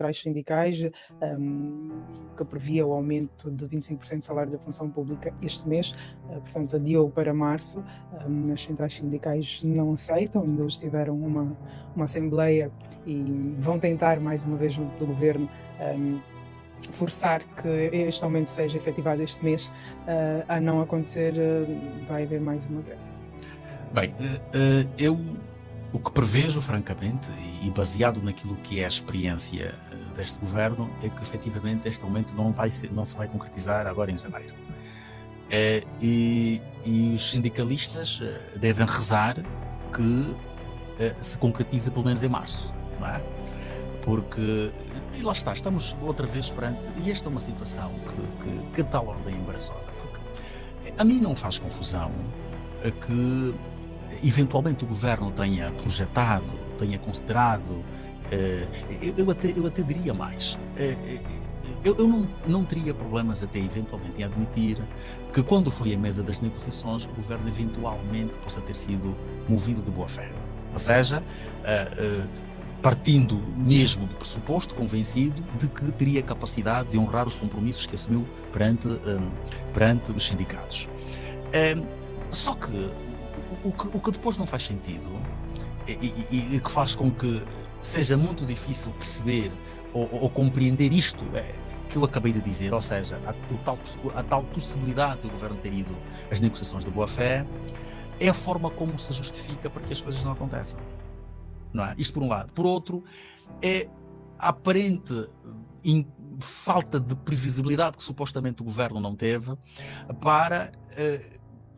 centrais sindicais, que previa o aumento de 25% do salário da função pública este mês, portanto adiou para março. As centrais sindicais não aceitam, ainda eles tiveram uma assembleia e vão tentar mais uma vez junto do governo forçar que este aumento seja efetivado este mês. A não acontecer, vai haver mais uma greve. Bem, eu o que prevejo, francamente, e baseado naquilo que é a experiência deste governo, é que efetivamente este aumento não se vai concretizar agora em janeiro. E os sindicalistas devem rezar que se concretize pelo menos em março, não é? Porque, e lá está, estamos outra vez perante, e esta é uma situação que tal ordem embaraçosa, porque a mim não faz confusão que eventualmente o governo tenha projetado, tenha considerado, eu até diria mais, eu não teria problemas até eventualmente em admitir que quando foi à mesa das negociações o governo eventualmente possa ter sido movido de boa fé, ou seja, partindo mesmo do pressuposto, convencido de que teria capacidade de honrar os compromissos que assumiu perante os sindicatos. Só que o que depois não faz sentido e que faz com que seja muito difícil perceber ou compreender isto que eu acabei de dizer, ou seja, a tal possibilidade de o governo ter ido às negociações de boa-fé, é a forma como se justifica para que as coisas não aconteçam. Não é? Isto por um lado. Por outro, é a aparente falta de previsibilidade que supostamente o governo não teve para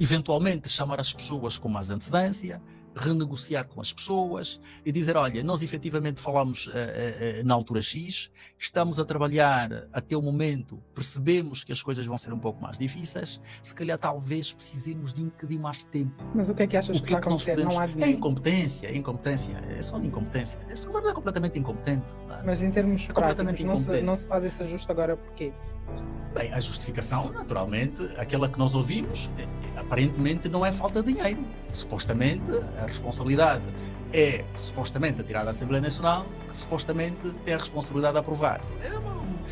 eventualmente chamar as pessoas com mais antecedência, renegociar com as pessoas e dizer, olha, nós efetivamente falamos na altura X, estamos a trabalhar até o momento, percebemos que as coisas vão ser um pouco mais difíceis, se calhar talvez precisemos de um bocadinho mais de tempo. Mas o que é que achas que vai acontecer? Não há dinheiro. É incompetência, é só incompetência. Este governo é completamente incompetente. É? Mas em termos práticos, não se faz esse ajuste agora porquê? Bem, a justificação, naturalmente, aquela que nós ouvimos, aparentemente não é falta de dinheiro. Supostamente, a responsabilidade é supostamente atirada da Assembleia Nacional, que supostamente tem a responsabilidade de aprovar.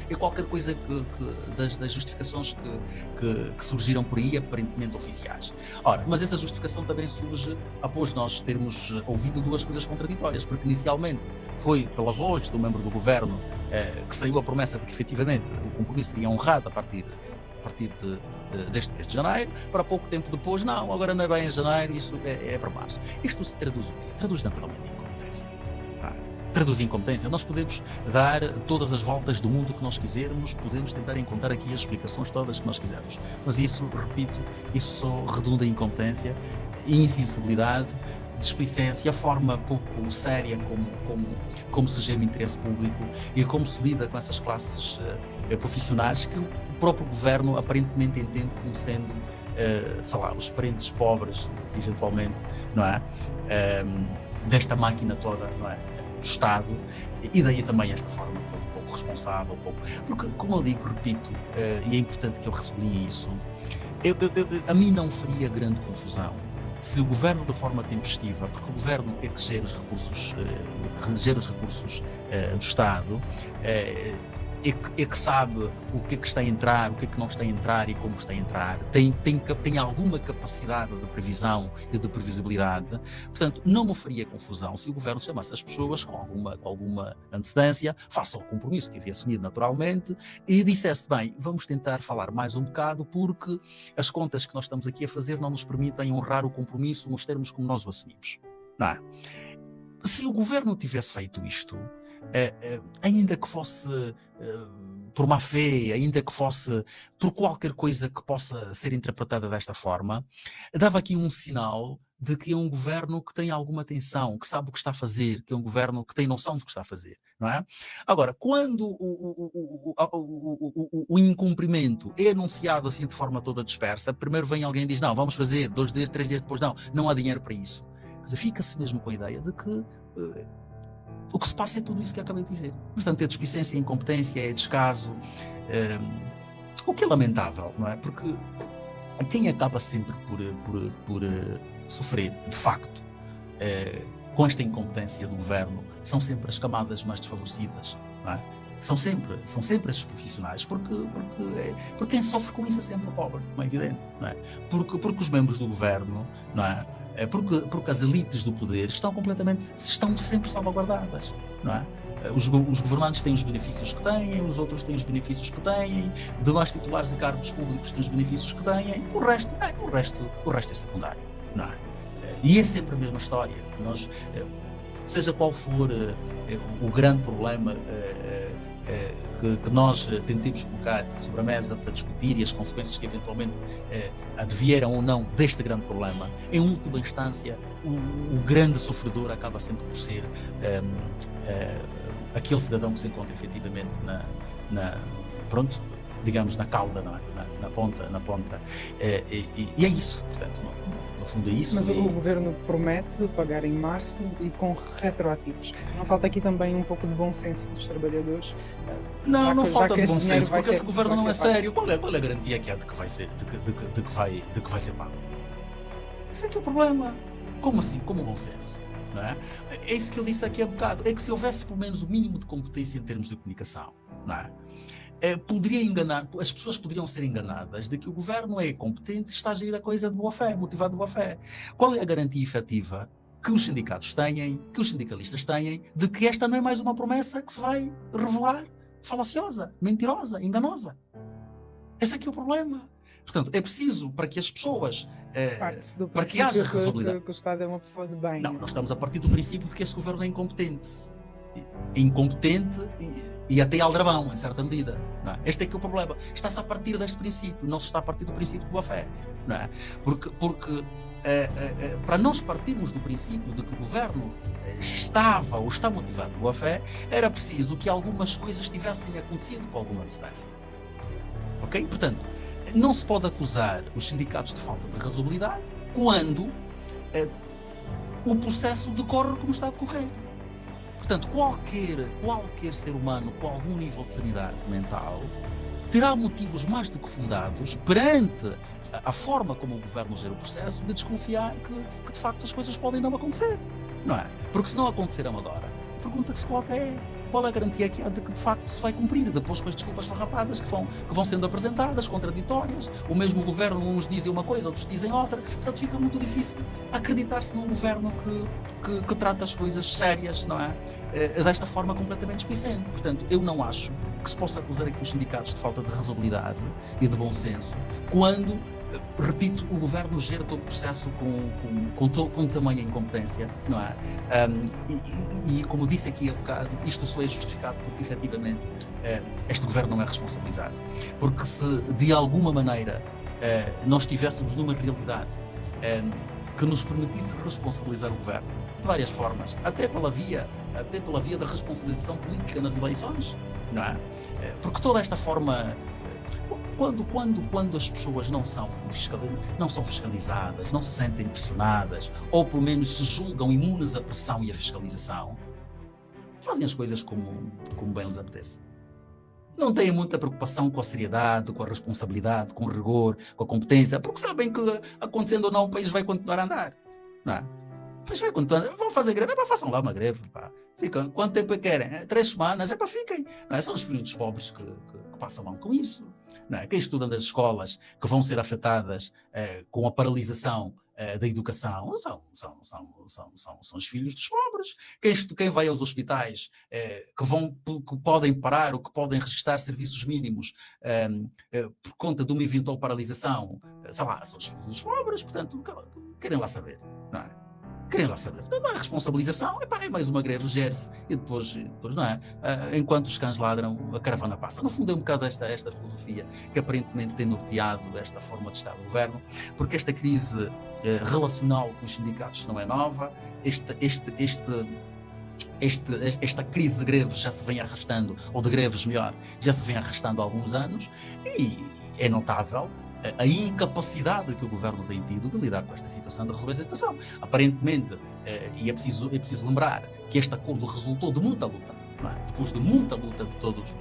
É qualquer coisa das justificações que surgiram por aí, aparentemente oficiais. Ora, mas essa justificação também surge após nós termos ouvido duas coisas contraditórias, porque inicialmente foi pela voz do membro do governo que saiu a promessa de que efetivamente o compromisso seria honrado a partir deste mês de janeiro, para pouco tempo depois, não, agora não é bem em janeiro, isso é para março. Isto se traduz o quê? Traduz naturalmente incompetência. Traduz incompetência. Nós podemos dar todas as voltas do mundo que nós quisermos, podemos tentar encontrar aqui as explicações todas que nós quisermos, mas isso, repito, isso só redunda em incompetência, insensibilidade, displicência, a forma pouco séria como se gera o interesse público e como se lida com essas classes profissionais que o próprio governo aparentemente entende como sendo, sei lá, os parentes pobres, eventualmente, não é? Desta máquina toda, não é? Do Estado, e daí também esta forma pouco responsável, porque, como eu digo, repito, e é importante que eu sublinhe isso, a mim não faria grande confusão se o governo, de forma tempestiva, porque o governo é que gera os recursos, do Estado, é que sabe o que é que está a entrar, o que é que não está a entrar e como está a entrar, tem alguma capacidade de previsão e de previsibilidade. Portanto, não me faria confusão se o governo chamasse as pessoas com alguma antecedência, faça o compromisso que havia assumido naturalmente e dissesse, bem, vamos tentar falar mais um bocado porque as contas que nós estamos aqui a fazer não nos permitem honrar o compromisso nos termos como nós o assumimos. Não é? Se o governo tivesse feito isto, ainda que fosse por má fé, ainda que fosse por qualquer coisa que possa ser interpretada desta forma, dava aqui um sinal de que é um governo que tem alguma atenção, que sabe o que está a fazer, que é um governo que tem noção do que está a fazer, não é? Agora, quando o incumprimento é anunciado assim de forma toda dispersa, primeiro vem alguém e diz, não, vamos fazer, 2 dias, 3 dias depois, não há dinheiro para isso. Quer dizer, fica-se mesmo com a ideia de que o que se passa é tudo isso que acabei de dizer. Portanto, é displicência, é incompetência, é descaso, o que é lamentável, não é? Porque quem acaba sempre por sofrer, de facto, com esta incompetência do governo, são sempre as camadas mais desfavorecidas, não é? são sempre esses profissionais, porque quem sofre com isso é sempre o pobre, como é evidente, não é? Porque os membros do governo, não é? Porque as elites do poder estão sempre salvaguardadas, não é? Os governantes têm os benefícios que têm, os outros têm os benefícios que têm, demais titulares e cargos públicos têm os benefícios que têm, o resto é secundário, não é? E é sempre a mesma história. Seja qual for o grande problema que nós tentemos colocar sobre a mesa para discutir e as consequências que eventualmente advieram ou não deste grande problema, em última instância, o grande sofredor acaba sempre por ser aquele cidadão que se encontra efetivamente digamos, na cauda, na ponta. E é isso, portanto, no fundo é isso. Mas o governo promete pagar em março e com retroativos. Não falta aqui também um pouco de bom senso dos trabalhadores? Não falta de bom senso, porque esse governo não é sério. Qual é a garantia que há de que vai ser pago? Esse é que é o problema. Como assim? Como bom senso? Não é? É isso que ele disse aqui há bocado. É que se houvesse pelo menos o mínimo de competência em termos de comunicação, não é? As pessoas poderiam ser enganadas de que o governo é competente e está a gerir a coisa de boa fé, motivado de boa fé. Qual é a garantia efetiva que os sindicatos têm, que os sindicalistas têm, de que esta não é mais uma promessa que se vai revelar falaciosa, mentirosa, enganosa? Esse aqui é o problema. Portanto, é preciso para que as pessoas... para que haja razoabilidade. Que o Estado é uma pessoa de bem. Não, nós estamos a partir do princípio de que este governo é incompetente. Incompetente e até aldrabão, em certa medida. Não é? Este é que é o problema. Está-se a partir deste princípio, não se está a partir do princípio de boa-fé. Não é? Porque para nós partirmos do princípio de que o governo estava ou está motivado de boa-fé, era preciso que algumas coisas tivessem acontecido com alguma distância. Ok? Portanto, não se pode acusar os sindicatos de falta de razoabilidade quando o processo decorre como está a decorrer. Portanto, qualquer ser humano com algum nível de sanidade mental terá motivos mais do que fundados perante a forma como o governo gera o processo de desconfiar que de facto as coisas podem não acontecer, não é? Porque se não acontecerão agora, a pergunta que se coloca é: qual é a garantia que há de que de facto se vai cumprir, depois com as desculpas farrapadas que vão sendo apresentadas, contraditórias? O mesmo governo, uns dizem uma coisa, outros dizem outra. Portanto, fica muito difícil acreditar-se num governo que trata as coisas sérias, não é? Desta forma completamente displicente. Portanto, eu não acho que se possa acusar aqui os sindicatos de falta de razoabilidade e de bom senso, quando, repito, o governo gera todo o processo com tamanha incompetência, não é? E como disse aqui há bocado, isto só é justificado porque efetivamente este governo não é responsabilizado. Porque se de alguma maneira nós estivéssemos numa realidade que nos permitisse responsabilizar o governo de várias formas, até pela via da responsabilização política nas eleições, não é? Porque toda esta forma... Quando as pessoas não são fiscalizadas, não se sentem pressionadas, ou pelo menos se julgam imunes à pressão e à fiscalização, fazem as coisas como bem lhes apetece. Não têm muita preocupação com a seriedade, com a responsabilidade, com o rigor, com a competência, porque sabem que, acontecendo ou não, o país vai continuar a andar. Não é? O país vai continuar a andar. Vão fazer greve, façam lá uma greve. Pá. Ficam. Quanto tempo é que querem? 3 semanas, fiquem. Não é? São os filhos dos pobres que passam mal com isso. Não é? Quem estuda nas escolas que vão ser afetadas com a paralisação da educação são os filhos dos pobres. Quem vai aos hospitais que podem parar ou que podem registrar serviços mínimos por conta de uma eventual paralisação, são os filhos dos pobres. Portanto, querem lá saber, não é? Querem lá saber. Então, não é responsabilização, é mais uma greve, gere-se e depois não é? Enquanto os cães ladram, a caravana passa. No fundo é um bocado esta filosofia que aparentemente tem norteado esta forma de estar do governo, porque esta crise relacional com os sindicatos não é nova, esta crise de greves já se vem arrastando, ou de greves melhor, já se vem arrastando há alguns anos, e é notável a incapacidade que o governo tem tido de lidar com esta situação, de resolver esta situação. Aparentemente, e é preciso lembrar que este acordo resultou de muita luta, não é? Depois de muita luta de todos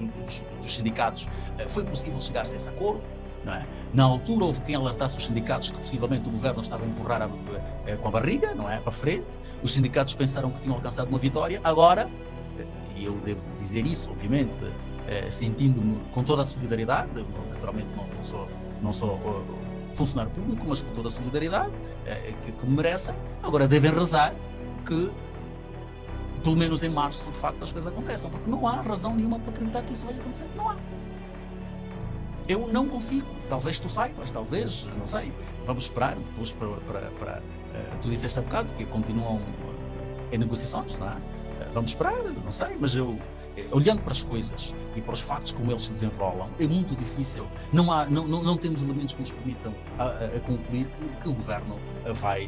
os sindicatos, foi possível chegar-se a esse acordo, não é? Na altura houve quem alertasse os sindicatos que possivelmente o governo estava a empurrar com a barriga, não é? Para frente. Os sindicatos pensaram que tinham alcançado uma vitória. Agora, e eu devo dizer isso, obviamente, sentindo-me com toda a solidariedade. Eu, naturalmente não sou funcionário público, mas com toda a solidariedade que me merecem. Agora devem rezar que pelo menos em março de facto as coisas aconteçam, porque não há razão nenhuma para acreditar que isso vai acontecer. Não há. Eu não consigo. Talvez tu saibas, talvez, não sei. Vamos esperar depois para tu disseste há bocado que continuam em negociações, não é? Vamos esperar, não sei, mas eu, olhando para as coisas e para os factos como eles se desenrolam, é muito difícil. Não temos elementos que nos permitam a concluir que o governo vai